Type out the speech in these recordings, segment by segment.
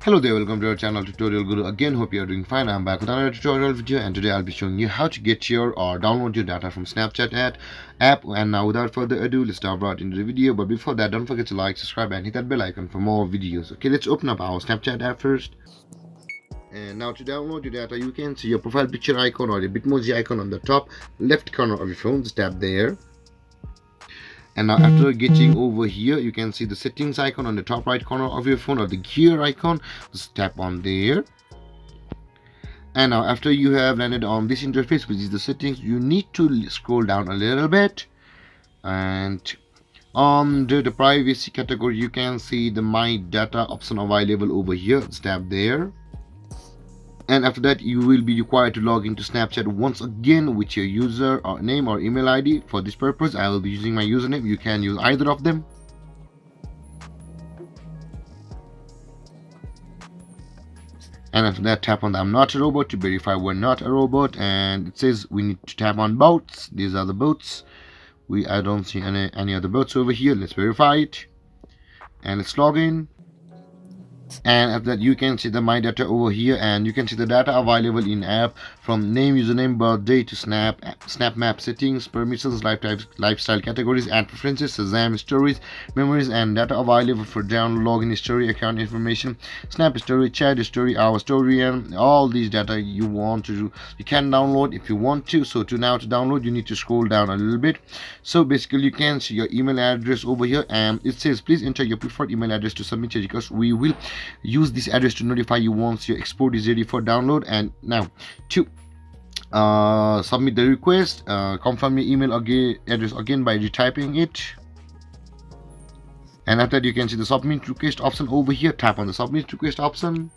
Hello there, welcome to our channel Tutorial Guru. Again, hope you are doing fine. I'm back with another tutorial video, and today I'll be showing you how to get your or download your data from Snapchat app. And now without further ado, let's dive right into the video. But before that, don't forget to like, subscribe and hit that bell icon for more videos. Okay, let's open up our Snapchat app first. And now to download your data, you can see your profile picture icon or the Bitmoji icon on the top left corner of your phone. Just tap there. And now after getting over here, you can see the settings icon on the top right corner of your phone, or the gear icon. Just tap on there. And now after you have landed on this interface, which is the settings, you need to scroll down a little bit, and under the privacy category you can see the my data option available over here. Just tap there. And after that, you will be required to log into Snapchat once again with your user or name or email ID. For this purpose, I will be using my username. You can use either of them. And after that, tap on the I'm not a robot to verify we're not a robot. And it says we need to tap on boats. These are the boats. I don't see any other boats over here. Let's verify it. And let's log in. And after that, you can see the my data over here, and you can see the data available in app from name, username, birthday to snap map settings, permissions, lifestyle categories, and preferences, Shazam stories, memories, and data available for download, login history, account information, snap story, chat story, our story, and all these data you want to do. You can download if you want to. So to download, you need to scroll down a little bit. So basically, you can see your email address over here, and it says please enter your preferred email address to submit your request. We will use this address to notify you once your export is ready for download. And now to submit the request, confirm your email address again by retyping it. And after that, you can see the submit request option over here. Tap on the submit request option.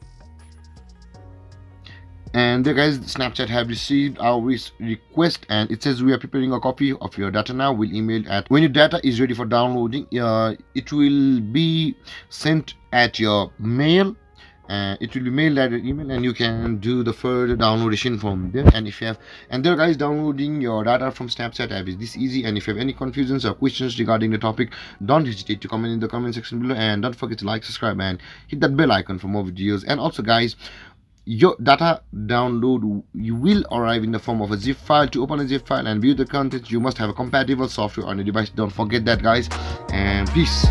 And there, guys, Snapchat have received our request, and it says we are preparing a copy of your data now. We'll email at when your data is ready for downloading. It will be sent at your mail. It will be mailed at your email, and you can do the further downloadation from there. And if you have, and there, guys, downloading your data from Snapchat app is this easy. And if you have any confusions or questions regarding the topic, don't hesitate to comment in the comment section below, and don't forget to like, subscribe and hit that bell icon for more videos. And also, guys, your data download you will arrive in the form of a zip file. To open a zip file and view the content, you must have a compatible software on your device. Don't forget that, guys, and peace.